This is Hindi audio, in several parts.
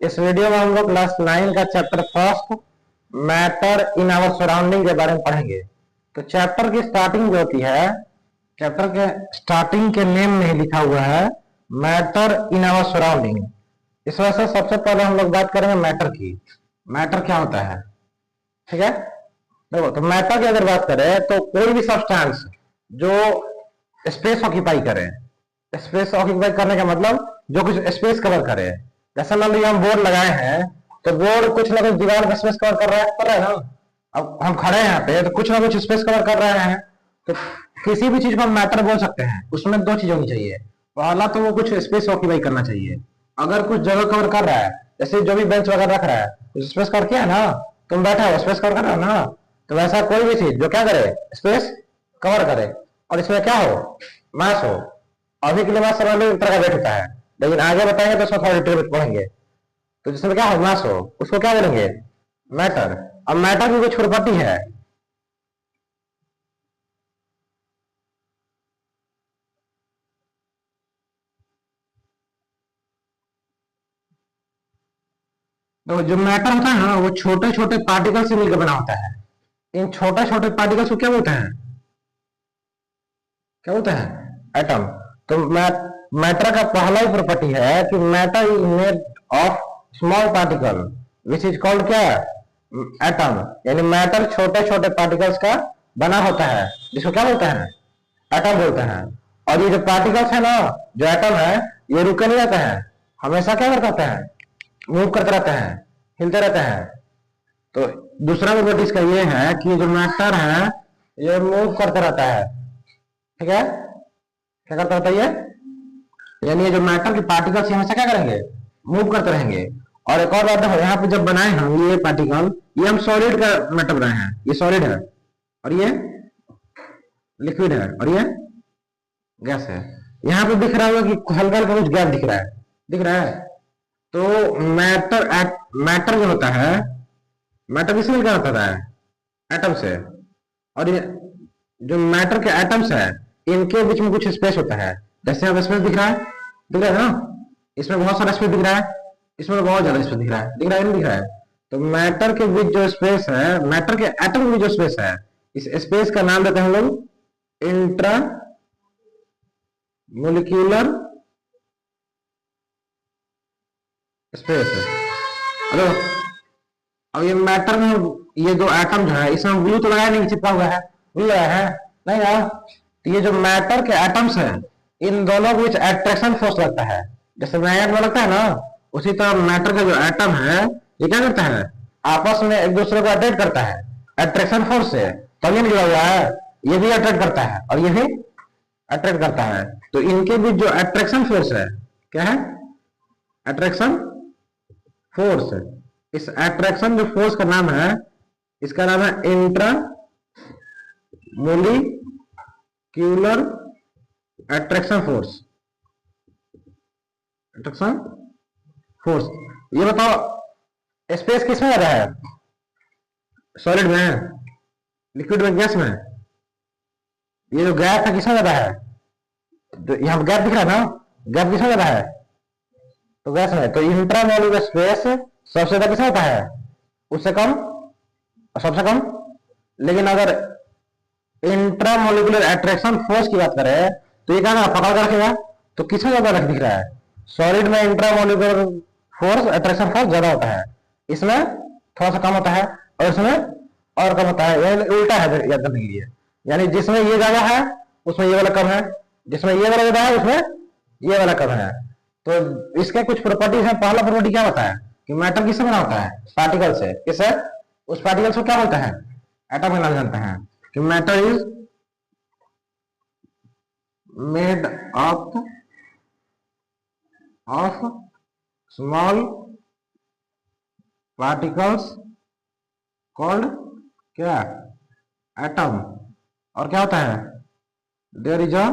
इस वीडियो में हम लोग क्लास 9 का chapter first matter in our surrounding के बारे में पढ़ेंगे। तो चैप्टर की स्टार्टिंग जो होती है, चैप्टर के स्टार्टिंग के नेम में ही लिखा हुआ है मैटर इन आवर सराउंडिंग। इस वजह से सबसे पहले हम लोग बात करेंगे मैटर की। मैटर क्या होता है, ठीक है। देखो, तो मैटर की अगर बात करें तो कोई भी सब्सटेंस जो स्पेस ऑक्यूपाई करे, स्पेस ऑक्यूपाई करने का मतलब जो कुछ स्पेस कवर करे। जैसे मान लीजिए हम बोर्ड लगाए हैं, तो बोर्ड कुछ ना कुछ दीवार का स्पेस कवर कर रहा है ना। अब हम खड़े हैं यहाँ पे, तो कुछ ना कुछ स्पेस कवर कर रहे हैं। तो किसी भी चीज को हम मैटर बोल सकते हैं। उसमें दो चीज होनी चाहिए। पहला तो वो कुछ स्पेस ऑक्यूपाई करना चाहिए। अगर कुछ जगह कवर कर रहा है, जैसे जो भी बेंच वगैरह रख रहा है, कुछ स्पेस कवर किया है ना, तुम बैठा हो स्पेस कवर कर रहा हो ना। तो वैसा कोई भी चीज जो क्या करे, स्पेस कवर करे, और इसमें क्या हो, मास हो। अभी के लिए मास समझ लो एक तरह का वेट होता है, लेकिन आगे बताएंगे तो उसमें थोड़ा डिटेल में पढ़ेंगे। तो जिसमें क्या हो, मास हो, उसको क्या बोलेंगे, मैटर। अब मैटर की कुछ प्रॉपर्टी है। तो जो मैटर होता है ना, वो छोटे छोटे पार्टिकल से मिलकर बना होता है। इन छोटे छोटे पार्टिकल्स को क्या बोलते हैं, क्या बोलते हैं, एटम। तो मैटर का पहला ही प्रॉपर्टी है कि matter is made of small particle which is called क्या, एटम। यानी मैटर छोटे छोटे पार्टिकल्स का बना होता है, जिसको क्या बोलते हैं, एटम बोलते हैं। और ये जो पार्टिकल्स है ना, जो एटम है, ये रुके नहीं रहते हैं, हमेशा क्या करते रहते हैं, मूव करते रहते हैं, हिलते रहते हैं। तो दूसरा प्रॉपर्टी इसका ये है कि जो मैटर है ये मूव करते रहता है, ठीक है। क्या करता रहता है ये, यानी ये जो मैटर के पार्टिकल्स हमेशा क्या करेंगे, मूव करते रहेंगे। और एक और बात देखो, यहाँ पे जब बनाए हम ये पार्टिकल, ये हम सॉलिड का मैटर बनाए हैं, ये सॉलिड है और ये लिक्विड है और ये गैस है। यहाँ पे दिख रहा होगा कि हल्का हल्का कुछ गैस दिख रहा है, दिख रहा है। तो मैटर मैटर जो होता है, मैटर किससे मिलकर होता है, एटम से। और ये जो मैटर के एटम्स है, इनके बीच में कुछ स्पेस होता है। जैसे अब स्पेस दिख रहा है ना, इसमें बहुत सारा स्पेस दिख रहा है, इसमें बहुत ज्यादा स्पेस दिख रहा है, दिख रहा है नहीं दिख रहा है। तो मैटर के बीच जो स्पेस है, मैटर के एटम के बीच जो स्पेस है, इस स्पेस का नाम देते हैं हम लोग इंट्रा मोलिक्यूलर स्पेस। अरे अब ये मैटर में ये जो एटम जो है, इसमें ब्लू तो लगाया नहीं, चिपका हुआ है, ब्लू लगाया है नहीं ना। तो ये जो मैटर के एटम्स हैं, इन दोनों के बीच अट्रैक्शन फोर्स लगता है। जैसे मैग्नेट में लगता है ना, उसी तरह मैटर का जो एटम है, ये क्या करता है, आपस में एक दूसरे को अट्रैक्ट करता है अट्रैक्शन फोर्स से। तो ये जुड़ा हुआ है, ये भी अट्रैक्ट करता है और ये भी अट्रैक्ट करता है। तो इनके बीच जो अट्रैक्शन फोर्स है, क्या है, अट्रैक्शन फोर्स। इस अट्रैक्शन जो फोर्स का नाम है, इसका नाम है intra molecular attraction force, attraction force. ये बताओ स्पेस किसमें ज्यादा है, सॉलिड में, लिक्विड में, गैस में। ये जो गैस है किसमें ज्यादा है, जो यहाँ गैप दिख रहा है ना, गैप किसमें ज्यादा है, तो गैस में। तो इंट्रामोलिकुलर स्पेस सबसे ज्यादा किसमें होता है, उससे कम और सबसे कम। लेकिन अगर इंट्रामोलिकुलर अट्रैक्शन फोर्स की बात करें, तो ये क्या ना पकड़ कर रखेगा, तो किसमें ज्यादा दिख रहा है, सॉलिड में इंट्रामोलिकुलर फोर्स, अट्रैक्शन फोर्स ज्यादा होता है, इसमें थोड़ा सा कम होता है, और इसमें और कम होता है। यानी उल्टा है याद करने के लिए, यानी जिसमें ये ज्यादा है उसमें ये वाला कम है, जिसमें ये वाला ज्यादा है उसमें ये वाला कम है। तो इसके कुछ प्रॉपर्टीज है। पहला प्रॉपर्टी क्या होता है कि मैटर किससे बना होता है, पार्टिकल से। किससे, उस पार्टिकल को क्या बोलते हैं, एटम का नाम जानते हैं कि matter is made of small particles called क्या, एटम। और क्या होता है, there is a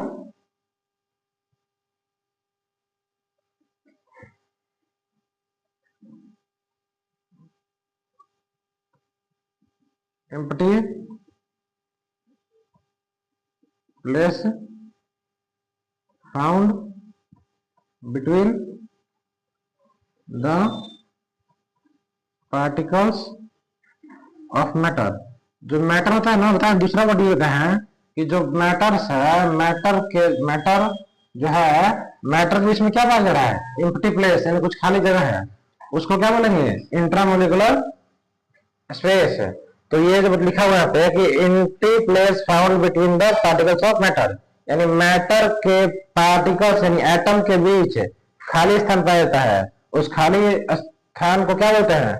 empty place found between the particles of matter. जो मैटर होता है ना, बताए दूसरा वर्ड ये होता है कि जो मैटर्स है, मैटर जो है, मैटर के बीच में क्या पाया जा रहा है, एम्प्टी प्लेस, यानी कुछ खाली जगह है, उसको क्या बोलेंगे, इंट्रामोलिकुलर स्पेस। तो ये जो लिखा हुआ है कि empty place found between the particles of matter, यानी मैटर के पार्टिकल्स यानी एटम के बीच खाली स्थान पाया जाता है, उस खाली स्थान को क्या बोलते हैं,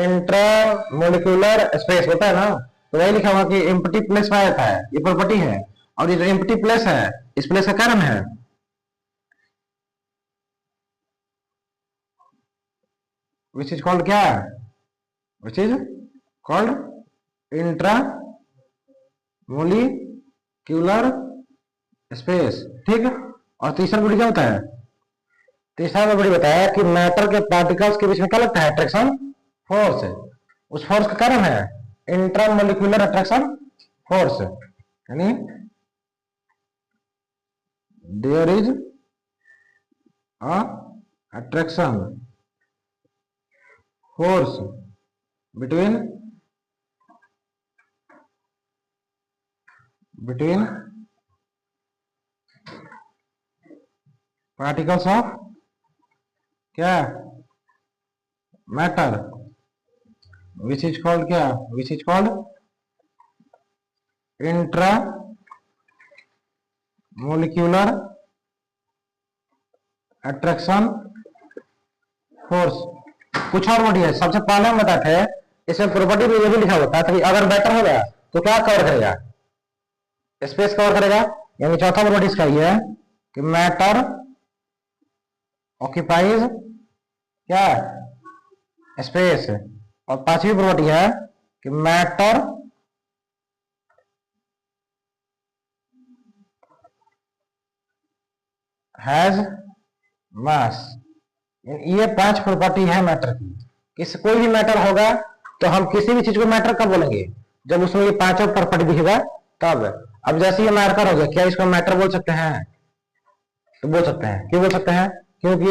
इंट्रामोलिकुलर स्पेस होता है ना। तो वही लिखा हुआ कि एम्प्टी प्लेस पाया जाता है, ये प्रॉपर्टी है। और ये जो एम्प्टी प्लेस है, इस प्लेस का क्या नाम है, विच इज कॉल्ड क्या, which is called intramolecular space. ठीक है। और तीसरा बड़ी क्या होता है, तीसरा में बड़ी बताया कि मैटर के पार्टिकल्स के बीच में क्या लगता है, अट्रैक्शन फोर्स। उस फोर्स का कारण है इंट्रामोलिक्यूलर अट्रैक्शन फोर्स, यानी there is a attraction force between particles of क्या, मैटर, विच इज कॉल्ड क्या, which is called intra molecular attraction force. कुछ और वर्ड है, सबसे पहले हम बताते हैं, इसमें प्रॉपर्टी में ये भी लिखा होता है कि अगर मैटर हो गया तो क्या कवर करेगा, स्पेस कवर करेगा। यानी चौथा प्रॉपर्टी इसका ये है कि मैटर ऑक्यूपाइज क्या, स्पेस। और पांचवी प्रॉपर्टी है कि मैटर हैज मास। ये 5 प्रॉपर्टी है मैटर की। किस कोई भी मैटर होगा तो हम किसी भी चीज को मैटर कब बोलेंगे, जब उसमें ये 5 प्रॉपर्टी दिखेगा तब। अब जैसे ये मैटर हो गया, क्या इसको मैटर बोल सकते हैं, तो बोल सकते हैं। क्यों बोल सकते हैं, क्योंकि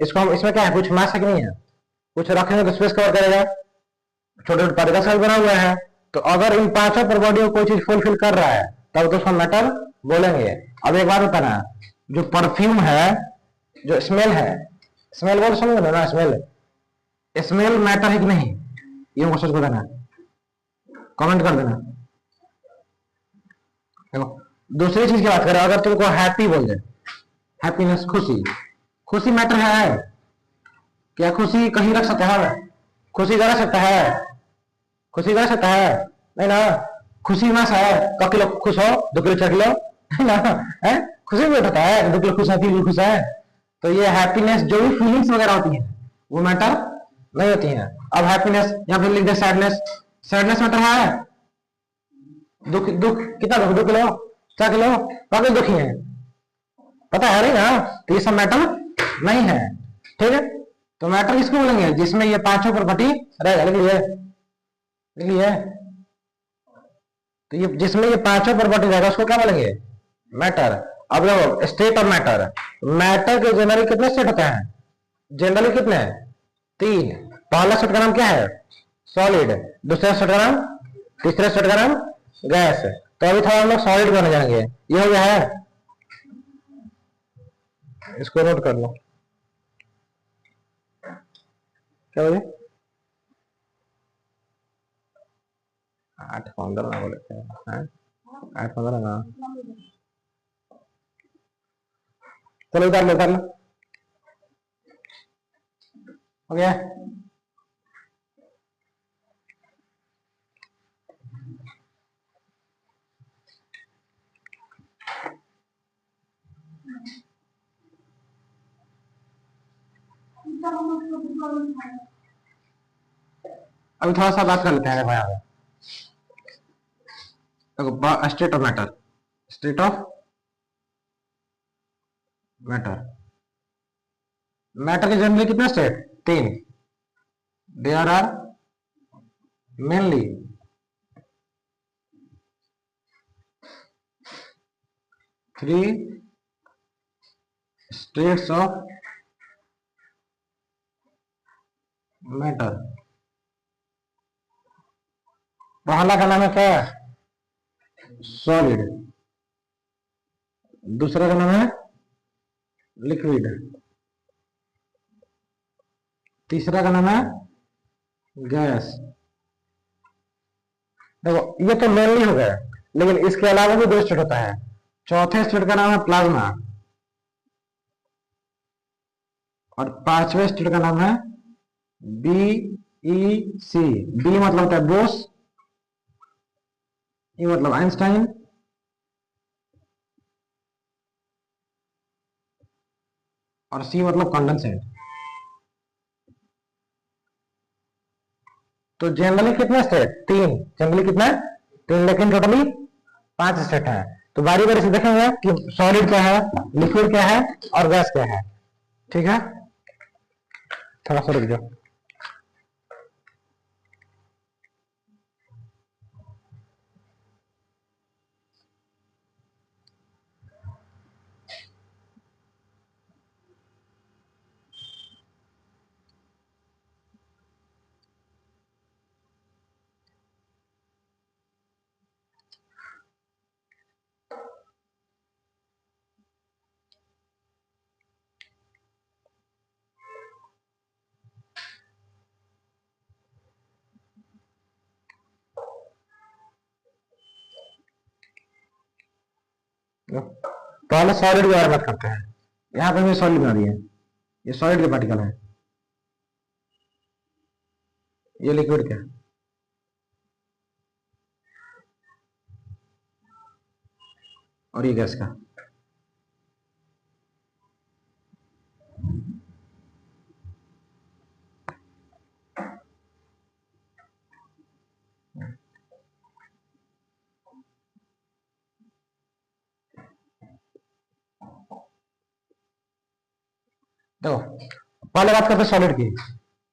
इसको हम, इसमें क्या है, कुछ मास है कि नहीं है, कुछ रखेंगे तो स्पेस कवर करेगा, छोटे छोटे पार्टिकल्स का बना हुआ है। तो अगर इन 5 प्रॉपर्टियों को कोई चीज फुलफिल कर रहा है तब तो उसको मैटर बोलेंगे। अब एक बात बताना, जो परफ्यूम है, जो स्मेल है, स्मेल बोल समझ ना, स्मेल, स्मेल मैटर है कि नहीं, ये क्वेश्चन को देना, कमेंट कर देना। देखो दूसरी चीज की बात करें, अगर तुमको हैप्पी बोल दे, हैप्पीनेस, खुशी, खुशी मैटर है क्या, खुशी कहीं रख सकता है, खुशी जरा सकता है, खुशी जरा सकता है नहीं ना, खुशी मास है, क किलो खुश हो 2 किलो 4 किलो है ना, है खुशी में होता है, 2 किलो खुश है 3 किलो खुश है। तो ये हैप्पीनेस, जो भी फीलिंग्स वगैरह होती है वो मैटर नहीं होती है। अब हैप्पीनेस या फिर लिख दे सैडनेस, सैडनेस मैटर है, दुख, दुख कितना दुख, 2 किलो 4 किलो, काफी दुखी है, पता है नहीं ना, तो ये सब मैटर नहीं है। ठीक है। तो मैटर किसको बोलेंगे, जिसमें ये 5 प्रॉपर्टी रहेगा, लिख लिए। तो ये जिसमें ये 5 प्रॉपर्टी रहेगा उसको क्या बोलेंगे, मैटर। अब देखो स्टेट ऑफ मैटर, मैटर के जनरली कितने स्टेट होते हैं, जनरली कितने, 3। पहला स्टेट का नाम क्या है, सॉलिड, दूसरा स्टेट का नाम, तीसरा स्टेट का नाम गैस। तो अभी थोड़ा हम लोग सॉलिड बन जाएंगे, ये हो गया है, इसको नोट कर लो। क्या बोले, 8-15 ना बोले थे, 8-15 ना, चलो उतार लो हो गया। अभी थोड़ा सा बात कर लेते हैं भाई, देखो state of matter, state of matter, matter के जनरली कितने state, 3। There are mainly 3 states of matter. पहला का नाम है क्या? सॉलिड। दूसरा का नाम है लिक्विड। तीसरा का नाम है गैस। देखो ये तो मेनली हो गया, लेकिन इसके अलावा भी दो स्टेट होता है। चौथे स्टेट का नाम है प्लाज्मा, और पांचवें स्टेट का नाम है बी ई सी। बी मतलब होता है बोस, ई मतलब आइंस्टाइन, और सी मतलब कंडेंसेट। तो जनरली कितने स्टेट? तीन। जनरली कितना? तीन, लेकिन टोटली पांच स्टेट है। तो बारी बारी से देखेंगे कि सॉलिड क्या है, लिक्विड क्या है, और गैस क्या है। ठीक है, थोड़ा सा रुक जाओ। पहले सॉलिड के बारे में बात करते हैं। यहाँ पे मैं सॉलिड बना दिया, ये सॉलिड के पार्टिकल है। ये लिक्विड का, और ये गैस का। देखो पहले बात करते हैं सॉलिड की।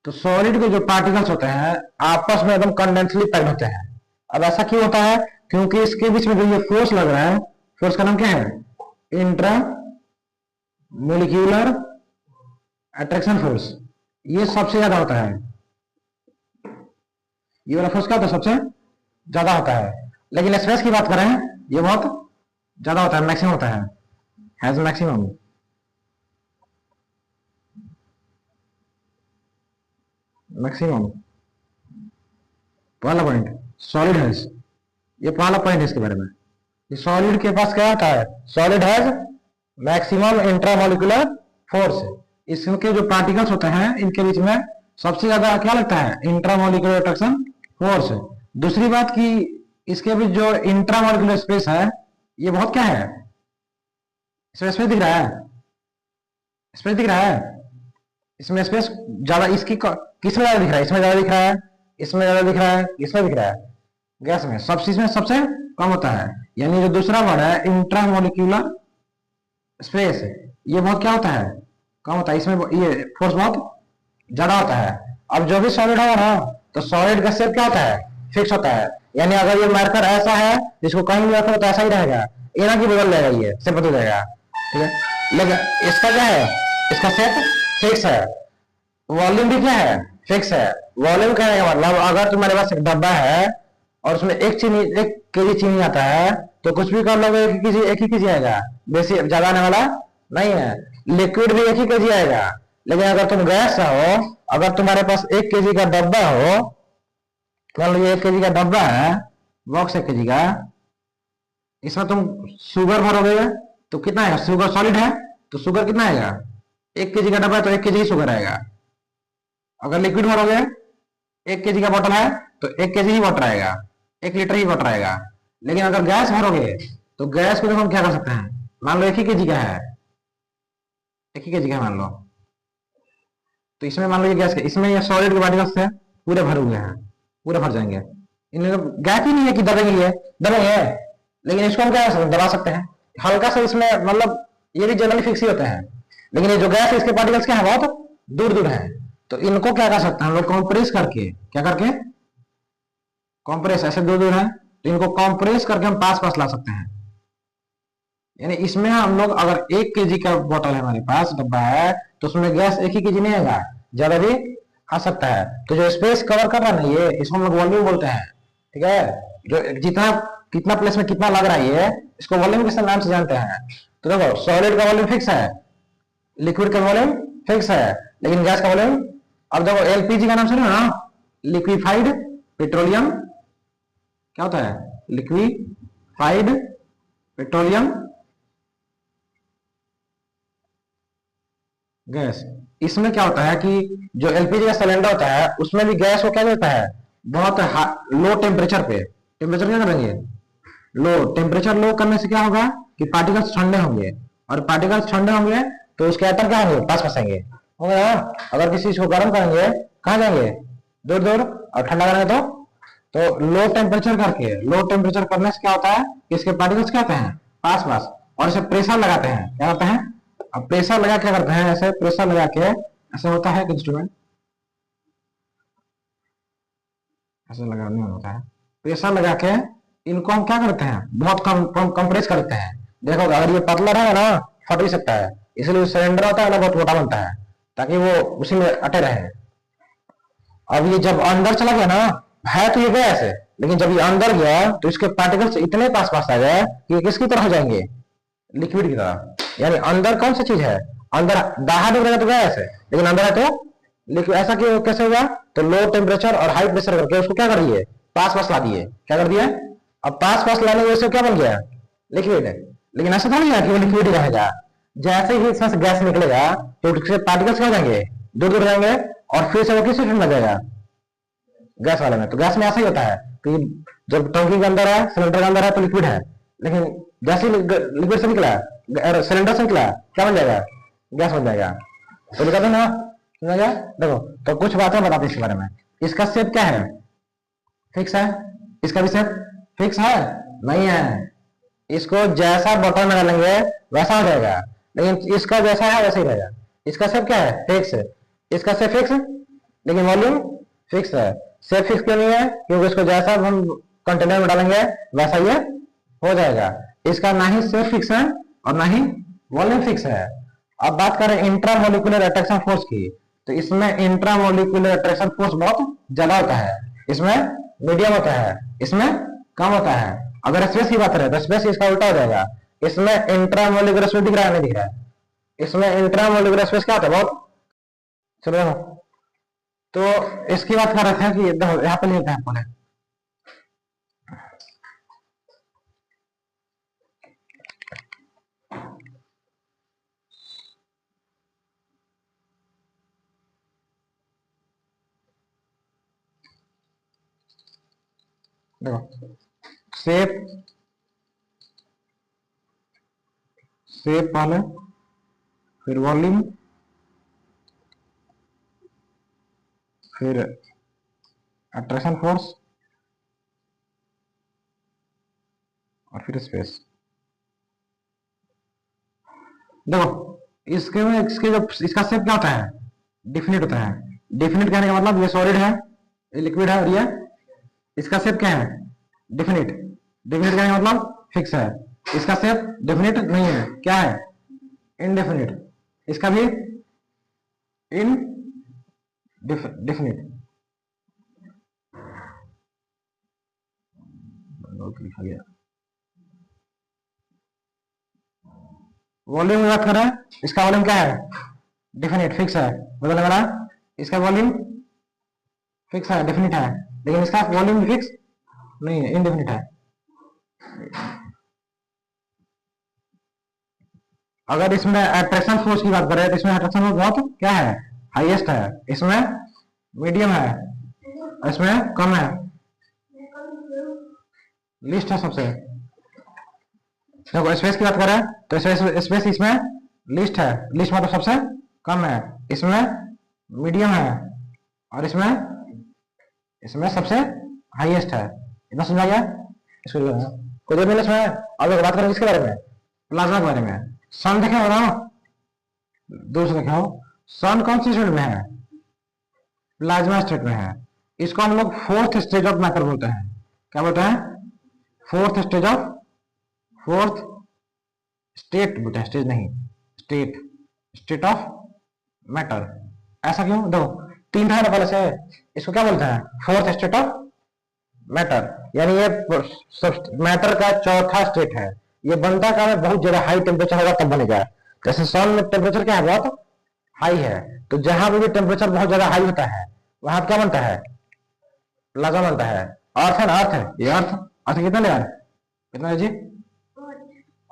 तो सॉलिड के जो पार्टिकल्स होते हैं आपस में एकदम कंडेंसली पैक्ड होते हैं। अब ऐसा क्यों होता है? क्योंकि इसके बीच में जो ये फोर्स लग रहा है, फोर्स का नाम क्या है? Intra molecular attraction force. ये सबसे ज्यादा होता है। ये वाला फोर्स क्या होता है? सबसे ज्यादा होता है। लेकिन स्पेस की बात करें, ये बहुत ज्यादा होता है, मैक्सिमम होता है, हैज मैक्सिमम। मैक्सिमम पहला पॉइंट सॉलिड हैज, ये पहला पॉइंट है इसके बारे में। ये सॉलिड के पास क्या होता है? Solid has maximum intramolecular force. इसके जो पार्टिकल्स होते हैं इनके बीच में सबसे ज्यादा क्या लगता है? Intramolecular attraction force. दूसरी बात कि इसके बीच जो इंट्रामोलिकुलर स्पेस है, ये बहुत क्या है? इसमें स्पेस दिख रहा है, स्पेस दिख रहा है, इसमें स्पेस ज्यादा। इसकी किसमें ज्यादा दिख रहा है? इसमें ज्यादा दिख रहा है, इसमें ज्यादा दिख रहा है, इसमें दिख रहा है, गैस में। सब चीज में सबसे कम होता है। यानी जो दूसरा वर्ड है इंट्रामोलिक्यूलर स्पेस, ये बहुत क्या होता है? कम होता है। इसमें ये फोर्स बहुत ज्यादा होता है। अब जो भी सॉलिड होगा ना, तो सॉलिड का शेप क्या होता है? फिक्स होता है। यानी अगर ये मार्कर ऐसा है, जिसको कहीं भी रखो तो ऐसा ही रहेगा, ये ना कि बदल जाएगा, ये शेप बदल जाएगा। ठीक है, लेकिन इसका क्या है? इसका शेप फिक्स है। वॉल्यूम भी क्या है? फिक्स है। वॉल्यूम कहने का मतलब, अगर तुम्हारे पास एक डब्बा है और उसमें एक केजी चीनी आता है, तो कुछ भी कर लोगे एक ही केजी आएगा, बेसी ज्यादा आने वाला नहीं है। लिक्विड भी एक ही केजी आएगा। लेकिन अगर तुम गैस हो, अगर तुम्हारे पास 1 केजी का डब्बा हो, मान लो ये 1 केजी का डब्बा है, बॉक्स 1 केजी का, इसमें तुम शुगर भरोगे तो कितना आएगा? शुगर सॉलिड है तो शुगर कितना आएगा? 1 केजी का डब्बा है तो 1 केजी शुगर आएगा। अगर लिक्विड भरोगे, 1 केजी का बोतल है तो 1 केजी ही वाटर आएगा, 1 लीटर ही वाटर आएगा। लेकिन अगर गैस भरोगे तो गैस को हम क्या कर सकते हैं? मान लो 1 ही केजी का है, 1 ही केजी का मान लो, तो इसमें मान लो ये गैस का, इसमें ये सॉलिड के पार्टिकल्स से पूरे भरे हुए हैं, पूरे भर जाएंगे। इनमें गैस ही नहीं है कि दबेंगे, दबेंगे। लेकिन इसको हम क्या कर सकते हैं? दबा सकते हैं हल्का सा। इसमें मतलब ये भी जनरली फिक्स ही होते हैं। लेकिन ये जो गैस है, इसके पार्टिकल्स क्या है? बहुत दूर दूर है। तो इनको क्या कर सकते हैं हम लोग? कॉम्प्रेस करके, क्या करके? कॉम्प्रेस, ऐसे दूर दूर है तो इनको कॉम्प्रेस करके हम पास पास ला सकते हैं। यानी इसमें हम लोग अगर 1 केजी का बोतल है हमारे पास, डब्बा है, तो उसमें गैस 1 ही केजी नहीं आएगा, ज्यादा भी आ सकता है। तो जो स्पेस कवर कर रहा है ना, ये इसको हम लोग वॉल्यूम बोलते हैं। ठीक है, जो जितना कितना प्लेस में कितना लग रहा है ये, इसको वॉल्यूम के नाम से जानते हैं। तो देखो सॉलिड का वॉल्यूम फिक्स है, लिक्विड का वॉल्यूम फिक्स है, लेकिन गैस का वॉल्यूम, अब देखो एलपीजी का नाम सुनो ना, लिक्विफाइड पेट्रोलियम, क्या होता है, लिक्विफाइड पेट्रोलियम गैस। इसमें क्या होता है कि जो एलपीजी का सिलेंडर होता है उसमें भी गैस को क्या देता है, बहुत लो टेम्परेचर पे, टेम्परेचर क्या करेंगे, लो टेम्परेचर, लो करने से क्या होगा कि पार्टिकल्स ठंडे होंगे, और पार्टिकल्स ठंडे होंगे तो उसके एटम क्या होंगे, पास फंसेंगे, होगा ना। अगर किसी चीज को गर्म करेंगे कहाँ जाएंगे, दूर दूर, और ठंडा करेंगे तो लो टेम्परेचर करके, लो टेम्परेचर करने से क्या होता है कि इसके पार्टिकल्स क्या होते हैं, पास पास, और इसे प्रेशर लगाते हैं, क्या करते हैं, अब प्रेशर लगा क्या करते हैं, ऐसे प्रेशर लगा के, ऐसे होता है कि इंस्ट्रूमेंट ऐसे लगाने होता है, प्रेशर लगा के इनको हम क्या करते हैं, बहुत कम कंप्रेस करते हैं। देखो अगर ये पतला रहेगा ना फट भी सकता है, इसलिए सिलेंडर होता है ना बहुत मोटा बनता है, ताकि वो उसी में अटे रहे। अब ये जब अंदर चला गया ना, है तो ये गैस है, लेकिन जब ये अंदर गया तो इसके पार्टिकल्स इतने पास पास आ गए कि ये किसकी तरह हो जाएंगे, लिक्विड की तरह। यानी अंदर कौन सी चीज है, अंदर बाहर निकलेगा तो गैस है, लेकिन अंदर है तो लिक्विड। ऐसा क्यों, कैसे हुआ, तो लो टेम्परेचर और हाई प्रेशर करके उसको क्या कर दिए, पास पास ला दिए, क्या कर दिया, अब पास पास लाने की वजह से क्या बन गया, लिक्विड। लेकिन ऐसा थोड़ी है कि वो लिक्विड ही रहेगा, जैसे ही इसमें से गैस निकलेगा तो उसके पार्टिकल्स क्या हो जाएंगे, दूर दूर जाएंगे, और फिर से वो किस में लगेगा, गैस वाले में। तो गैस में ऐसा ही होता है कि जब टंकी के अंदर है, सिलेंडर के अंदर है तो लिक्विड है, लेकिन जैसे लिक्विड से निकला, सिलेंडर से निकला, क्या बन जाएगा, गैस बन जाएगा। तो दिखा ना, समझ गया। देखो तो कुछ बातें बताते इसके बारे में। इसका शेप क्या है, फिक्स है, इसका भी शेप फिक्स है नहीं है, इसको जैसा बटन में डालेंगे वैसा हो जाएगा, लेकिन इसका जैसा है वैसे ही रहेगा। इसका शेप क्या है, फिक्स है, इसका शेप फिक्स, लेकिन वॉल्यूम फिक्स है। शेप फिक्स क्यों नहीं है, क्योंकि इसको जैसा हम कंटेनर में डालेंगे वैसा ये हो जाएगा। इसका ना ही शेप फिक्स है और ना ही वॉल्यूम फिक्स है। अब बात करें इंट्रामोलिकुलर अट्रैक्शन फोर्स की, तो इसमें इंट्रामोलिकुलर अट्रैक्शन फोर्स बहुत ज्यादा होता है, इसमें मीडियम होता है, इसमें कम होता है। अगर स्पेस की बात करें तो स्पेस इसका उल्टा हो जाएगा, इसमें इंट्रामोलिकुलर स्पेस दिख रहा है, नहीं दिख रहा है, इसमें इंट्रामोलिकुलर स्पेस क्या होता है, बहुत। चलो तो इसकी बात कर रहे थे कि यहाँ पे लेते हैं पहले, देखो शेप, शेप पहले, फिर वॉल्यूम, फिर अट्रैक्शन फोर्स, और फिर स्पेस। देखो इसके में इसके जो इसका शेप क्या होता है, डिफिनिट होता है। डिफिनिट कहने का मतलब ये सॉलिड है, ये लिक्विड है, और ये इसका शेप क्या है, डिफिनिट। डिफिनिट कहने का मतलब फिक्स है, इसका शेप डिफिनिट नहीं है, क्या है, इनडेफिनिट। इसका भी इन डिफिनिट लिखा गया। वॉल्यूम बात कर रहे हैं, इसका वॉल्यूम क्या है, डिफिनिट फिक्स है, बदलने वाला। इसका वॉल्यूम फिक्स है, डिफिनिट है, लेकिन इसका वॉल्यूम फिक्स नहीं है, इनडेफिनिट है। अगर इसमें अट्रैक्शन फोर्स की बात करें तो इसमें अट्रैक्शन फोर्स बहुत क्या है, हाईएस्ट है, इसमें मीडियम है, इसमें कम है, लिस्ट है सबसे। देखो स्पेस की बात करें तो स्पेस इसमें लिस्ट है, लिस्ट मतलब सबसे कम है, इसमें मीडियम है, और इसमें इसमें सबसे हाईएस्ट है। इतना समझा गया, इसको कोई देर मिनट में। अब बात करें इसके बारे में, प्लाज्मा के बारे में। सन देखे हो ना, दूर से देखे हो, सन कौन सी स्टेट में है, प्लाज्मा स्टेट में है। इसको हम लोग फोर्थ स्टेज ऑफ मैटर बोलते हैं, क्या बोलते हैं, fourth stage of, fourth state बोलते हैं, स्टेज नहीं, स्टेट, स्टेट ऑफ मैटर। ऐसा क्यों, दो तीन था ना पहले से, इसको क्या बोलते हैं, फोर्थ स्टेट ऑफ मैटर। यानी ये मैटर का चौथा स्टेट है। ये बनता का बहुत ज्यादा हाई टेम्परेचर होगा तब बनेगा। जैसे सन में टेम्परेचर क्या है, बहुत हाई है, तो जहां पे भी टेम्परेचर बहुत ज्यादा हाई होता है वहां क्या बनता है, प्लाज्मा बनता है। अर्थ है ना, अर्थ है ये, अर्थ अर्थ कितना ले यार, कितना है जी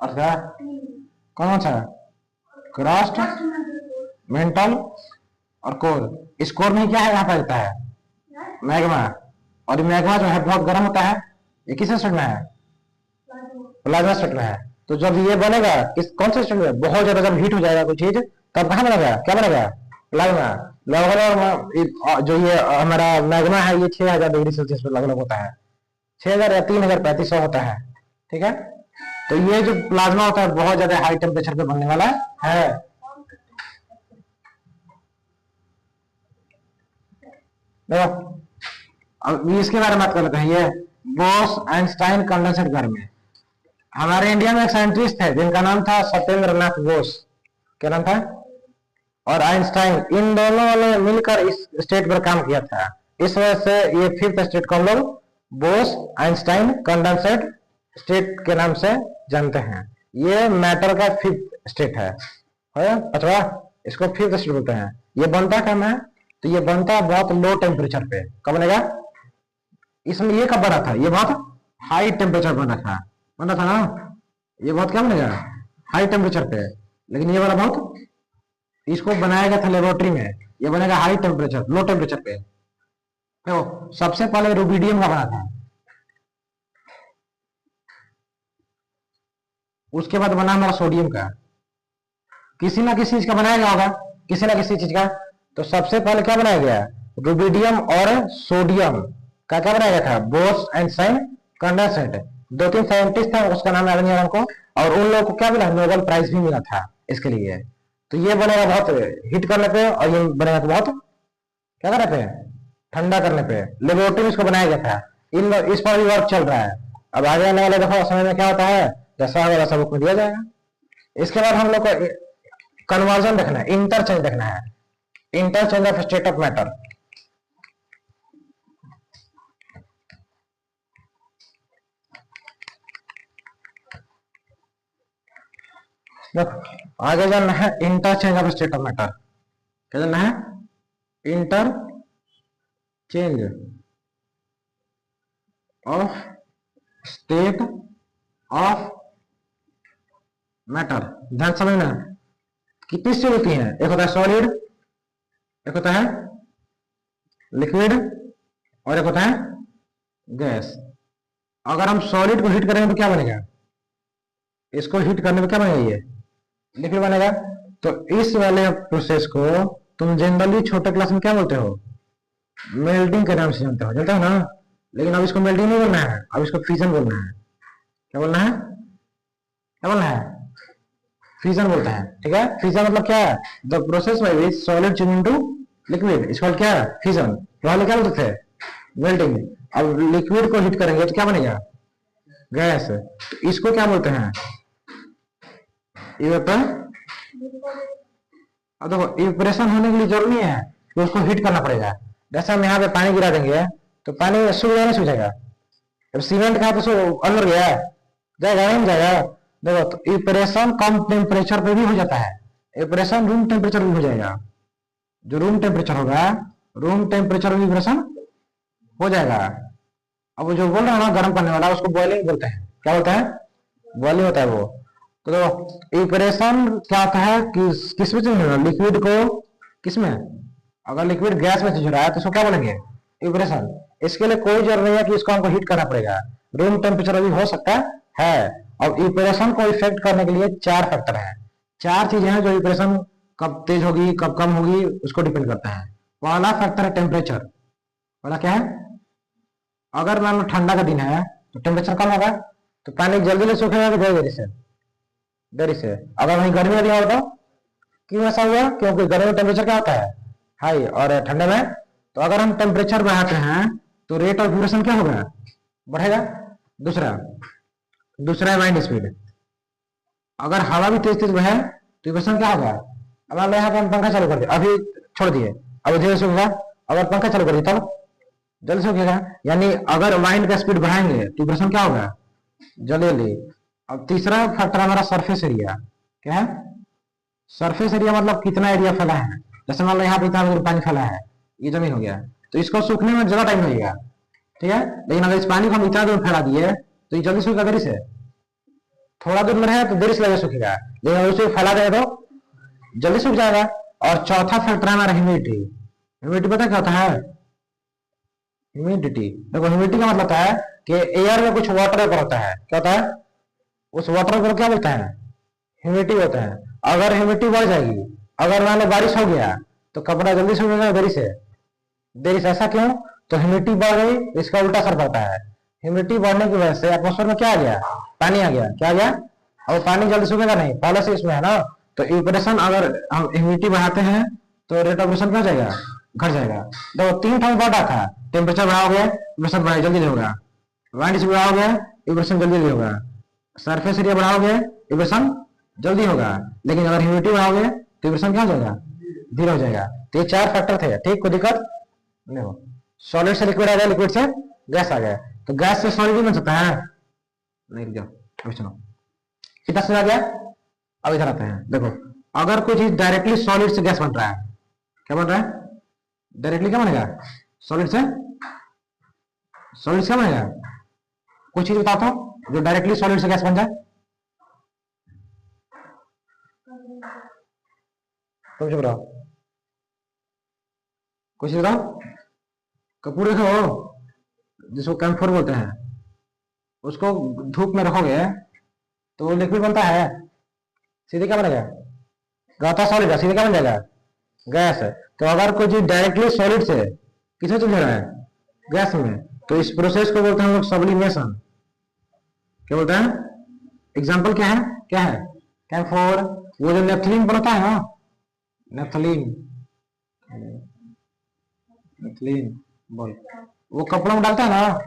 अर्थ का कौन सा, क्रस्ट, मेंटल और कोर। इस कोर में क्या है, यहाँ पर रहता है मैग्मा, और मैग्मा जो है बहुत गर्म होता है। ये किस स्टेट में है, प्लाज्मा स्टेट में है। तो जब ये बनेगा किस कौन से स्टेट में, बहुत ज्यादा जब हीट हो जाएगा कोई चीज तब कहाँ बनेगा, क्या बनेगा, प्लाज्मा। लगभग जो ये हमारा मैग्मा है ये 6000 डिग्री सेल्सियस पे लगभग होता है, 6000 या 3500 होता है, ठीक है। तो ये जो प्लाज्मा होता है बहुत ज्यादा हाई टेम्परेचर पे बनने वाला है। देखो अब इसके बारे में बात कर लेते हैं। ये बोस आइंस्टाइन कंडेंसेट घर में, हमारे इंडिया में एक साइंटिस्ट है जिनका नाम था सत्येंद्र नाथ बोस, क्या नाम था, और आइंस्टाइन, इन दोनों ने मिलकर इस स्टेट पर काम किया था। इस वजह से ये फिफ्थ स्टेट को हम लोग बोस आइंस्टाइन कंडेंसेट स्टेट के नाम से जानते हैं। ये मैटर का फिफ्थ स्टेट है पांचवा, इसको फिफ्थ स्टेट बोलते हैं। ये बनता कम है, तो ये बनता है बहुत लो टेम्परेचर पे। कब बनेगा, इसमें ये कब बना था, ये बहुत हाई टेम्परेचर बना था ना, ये बहुत क्या बनेगा, हाई टेम्परेचर पे। लेकिन ये वाला बहुत, इसको बनाया गया था लेबोरेटरी में, ये बनेगा हाई टेम्परेचर, लो टेम्परेचर पे। तो सबसे पहले रुबिडियम का बना था, उसके बाद बना हमारा सोडियम का। किसी ना किसी चीज का बनाया गया होगा, किसी ना किसी चीज का। तो सबसे पहले क्या बनाया गया, रुबिडियम और सोडियम का क्या बनाया गया था, बोस आइंस्टाइन कंडेंसेट। 2-3 साइंटिस्ट था, उसका नाम याद नहीं है हमको, और उन लोगों को क्या मिला, नोबेल प्राइज भी मिला था इसके लिए। तो ये बनेगा बहुत हीट करने पे, और ये बनेगा बहुत क्या करने पे, ठंडा करने पे। लेबोरेटरी में इसको बनाया गया था, इस पर भी वर्क चल रहा है। अब आगे आने वाले देखो समय में क्या होता है, जैसा होगा वैसा बुक में दिया जाएगा। इसके बाद हम लोग को कन्वर्जन देखना है, इंटरचेंज देखना है, interchange of state of matter. देखो आगे जानना है interchange of state of matter. क्या जानना है, interchange of state of matter. ध्यान समझना, कितनी स्टेट होती है, एक होता है सॉलिड, एक होता है लिक्विड, और एक होता है गैस। अगर हम सॉलिड को हीट करेंगे तो क्या बनेगा, इसको हीट करने पे क्या बनेगा, ये लिक्विड बनेगा। तो इस वाले प्रोसेस को तुम जनरली छोटे क्लास में क्या बोलते हो, मेल्टिंग के नाम से जानते हो ना। लेकिन अब इसको मेल्टिंग नहीं बोलना है, अब इसको फ्यूजन बोलना है। क्या बोलना है, क्या बोलना है, फ्यूजन बोलते हैं, ठीक है। फ्यूजन मतलब क्या है, the process by which solid change into liquid, इसको क्या है, फ्यूजन। पहले क्या बोलते थे, मेल्टिंग। अब लिक्विड को हीट करेंगे तो क्या बनेगा, गैस। तो इसको क्या बोलते हैं, ये होता है। अब देखो इवेपोरेशन होने के लिए जरूरी है कि उसको हीट करना पड़ेगा। जैसे हम यहाँ पे पानी गिरा देंगे तो पानी सूख जाएगा, सूख जाएगा। अब सीमेंट का तो अंदर गया जाएगा, नहीं जाएगा। देखो तो इवेपोरेशन कम टेम्परेचर पे भी हो जाता है, इवेपोरेशन रूम टेम्परेचर भी हो जाएगा। जो रूम टेम्परेचर होगा, रूम टेम्परेचर में इवेपोरेशन हो जाएगा। अब जो बोल रहा है ना गर्म करने वाला, उसको बॉइलिंग बोलते हैं। क्या बोलता है, बॉइलिंग होता है वो। तो इवेपोरेशन क्या होता है कि किस में चेंज हो रहा है, लिक्विड को किस में, अगर लिक्विड गैस में चेंज हो रहा है तो इसको क्या बोलेंगे, इवेपोरेशन। इसके लिए कोई जरूरत नहीं है कि इसको हमको हीट करना पड़ेगा, रूम टेम्परेचर अभी हो सकता है। और इवेपोरेशन को इफेक्ट करने के लिए 4 फैक्टर है, 4 चीजें हैं जो इवेपोरेशन कब तेज होगी कब कम होगी उसको डिपेंड करता है। पहला फैक्टर है टेम्परेचर। पहला क्या है, अगर मान लो ठंडा का दिन है तो टेम्परेचर कम होगा, तो पानी जल्दी से सूखेगा कि देरी से, देरी से। अगर वहीं गर्मी का दिन हो तो क्यों ऐसा हुआ, क्योंकि गर्मी में टेम्परेचर क्या होता है, हाई, और ठंडे में। तो अगर हम टेम्परेचर बढ़ाते हैं तो रेट ऑफ इवेपोरेशन क्या होगा, बढ़ेगा। दूसरा है वाइंड स्पीड। अगर हवा भी तेज तेज बहे तो इवेपोरेशन क्या होगा। अब मान लो यहाँ पे हम पंखा चालू कर दिए, अभी छोड़ दिए, अभी धीरे से होगा। अगर पंखा चालू कर दिए तब जल्दी सूखेगा। यानी अगर वाइन का स्पीड बढ़ाएंगे तो इक्वेशन क्या होगा, जल्दी। अब तीसरा फैक्टर हमारा सरफेस एरिया। क्या है, सरफेस एरिया मतलब कितना एरिया फैला है। जैसे मान लो यहाँ पे इतना पानी फैला है, ये जमीन हो गया, तो इसको सूखने में ज्यादा टाइम लगेगा, ठीक है। लेकिन अगर इस पानी को हम इतना दूर फैला दिए तो ये जल्दी सूखेगा, देरी से। थोड़ा दूर में रहे तो देरी से लगे सूखेगा, लेकिन अगर उसे फैला देगा तो जल्दी सूख जाएगा। और चौथा फैक्टर है हमारा ह्यूमिडिटी। ह्यूमिडिटी पता क्या होता है, ह्यूमिडिटी देखो, ह्यूमिडिटी का मतलब होता है कि एयर में कुछ वाटर वेपर होता है। क्या होता है, उस वाटर वेपर को क्या बोलते हैं, ह्यूमिडिटी होता है। अगर ह्यूमिडिटी बढ़ जाएगी, अगर मान लो बारिश हो गया तो कपड़ा जल्दी सूखेगा देरी से, देरी से। ऐसा क्यों, तो ह्यूमिडिटी बढ़ गई, इसका उल्टा असर पड़ता है। ह्यूमिडिटी बढ़ने की वजह से एटमॉस्फेयर में क्या आ गया, पानी आ गया। क्या आ गया, अब पानी जल्दी सूखेगा नहीं, पहले से इसमें है ना। तो इक्वेशन अगर हम ह्यूमिडिटी बढ़ाते हैं तो रेट ऑफ इक्वेशन क्या जाएगा, घट जाएगा। देखो 3 टाइम बढ़ा था, टेम्परेचर बढ़ाओगे इक्वेशन बढ़ाई जल्दी होगा, वाइंड स्पीड बढ़ाओगे इक्वेशन जल्दी होगा, सरफेस एरिया बढ़ाओगे इक्वेशन जल्दी होगा। लेकिन अगर ह्यूमिडिटी बढ़ाओगे तो इक्वेशन क्या हो जाएगा, धीरे हो जाएगा। तो ये 4 फैक्टर थे, ठीक, कोई दिक्कत नहीं हो। सॉलिड से लिक्विड आ गया, लिक्विड से गैस आ गया, तो गैस से सॉलिड भी बन सकता है। नहीं रुक जाओ, अभी सुनो, कितना समझ आ गया। अब इधर आते हैं, देखो अगर कोई चीज डायरेक्टली सॉलिड से गैस बन रहा है, क्या बन रहा है, डायरेक्टली क्या बनेगा, सॉलिड से, सॉलिड से क्या बनेगा। कुछ चीज बताता हूं जो डायरेक्टली सॉलिड से गैस बन जाए, तुम चुप रहो, कुछ बताओ। कपूर देखो, जिसको कैम्फोर बोलते हैं, उसको धूप में रखोगे तो वो लिक्विड बनता है, सीधे क्या बनेगा, गाता सॉलिड है, सीधे क्या बन जाएगा, गैस है। तो अगर कोई चीज डायरेक्टली सॉलिड से किसमें चल रहा है, गैस में, तो इस प्रोसेस को बोलते हैं हम लोग सब्लिमेशन। क्या बोलते हैं, एग्जांपल क्या है, क्या है, कैम्फोर। वो जो नेफ्थलीन बनता है ना, नेफ्थलीन, नेफ्थलीन बोल, वो कपड़ों में डालता है ना।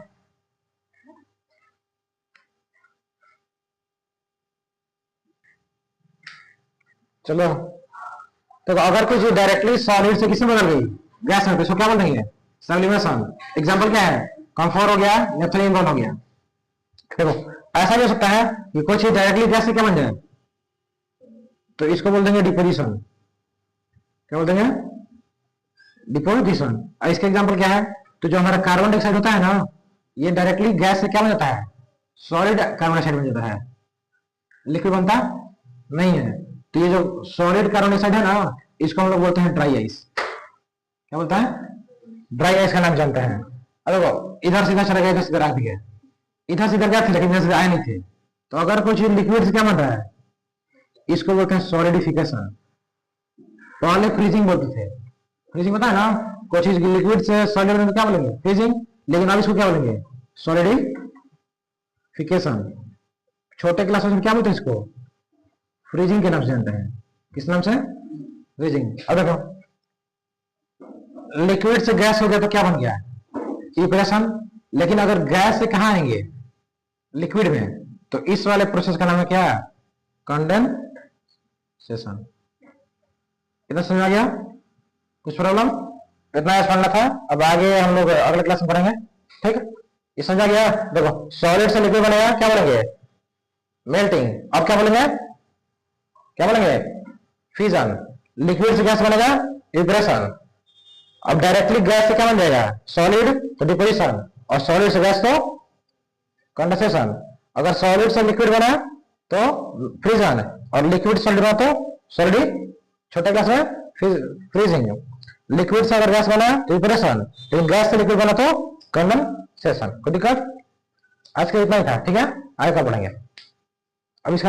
चलो, तो अगर कुछ डायरेक्टली सॉलिड से किसी में बदल गई, गैस में, तो इसको क्या बोल देंगे, सब्लिमेशन। एग्जांपल क्या है, कम्फोर हो गया, नेफ्थलीन बॉल हो गया। देखो ऐसा भी हो सकता है कि कोई चीज डायरेक्टली गैस से क्या बन जाए, तो इसको बोल देंगे डिपोजिशन। क्या बोल देंगे, डिपोजिशन। और इसका एग्जांपल क्या है, तो जो हमारा कार्बन डाइऑक्साइड होता है ना, ये डायरेक्टली गैस से क्या बन जाता है, सॉलिड कार्बन डाइऑक्साइड बन जाता है, लिक्विड बनता नहीं है। तो ये जो सॉलिड कार्बन डाइऑक्साइड है ना, इसको हम लोग बोलते हैं ड्राई आइस। क्या बोलता है, ड्राई आइस का नाम जानते हैं। अब देखो इधर सीधा चला गया, इधर सीधा रख दिया, इधर सीधा गया थे लेकिन इधर से आए नहीं थे। तो अगर कुछ लिक्विड से क्या बन रहा है, इसको बोलते हैं सॉलिडिफिकेशन। पहले फ्रीजिंग बोलते थे, फ्रीजिंग पता है ना, कुछ चीज लिक्विड से सॉलिड में क्या बोलेंगे, फ्रीजिंग। लेकिन अब इसको क्या बोलेंगे, सॉलिडिफिकेशन। छोटे क्लास में क्या बोलते हैं इसको, फ्रीजिंग के नाम से जानते हैं। किस नाम से, फ्रीजिंग। अब देखो लिक्विड से गैस हो गया तो क्या बन गया, इक्वेशन। लेकिन अगर गैस से कहां आएंगे, लिक्विड में, तो इस वाले प्रोसेस का नाम है क्या, कंडेंसेशन। इतना समझ आ गया, कुछ प्रॉब्लम, इतना पढ़ना था। अब आगे हम लोग अगले क्लास में पढ़ेंगे, ठीक है। ये समझ आ गया। देखो सॉलिड से लिक्विड बनेगा, क्या बोलेंगे, मेल्टिंग। अब क्या बोलेंगे, क्या बोलेंगे, फ्यूजन। लिक्विड से गैस बनेगा, इवैपोरेशन। अब डायरेक्टली गैस से क्या बन जाएगा, सॉलिड, तो डिपोजिशन। और सॉलिड से गैस तो कंडेंसेशन। अगर सॉलिड से लिक्विड बना तो फ्रीजन, और लिक्विड सॉलिड बना तो सॉलिड, छोटे क्लास में फ्रीजिंग। लिक्विड से अगर गैस बना तो इवैपोरेशन, लेकिन गैस से लिक्विड बना तो कंडेंसेशन। कोई दिक्कत, आज का इतना ही था, ठीक है। आगे का पढ़ेंगे। अब इसका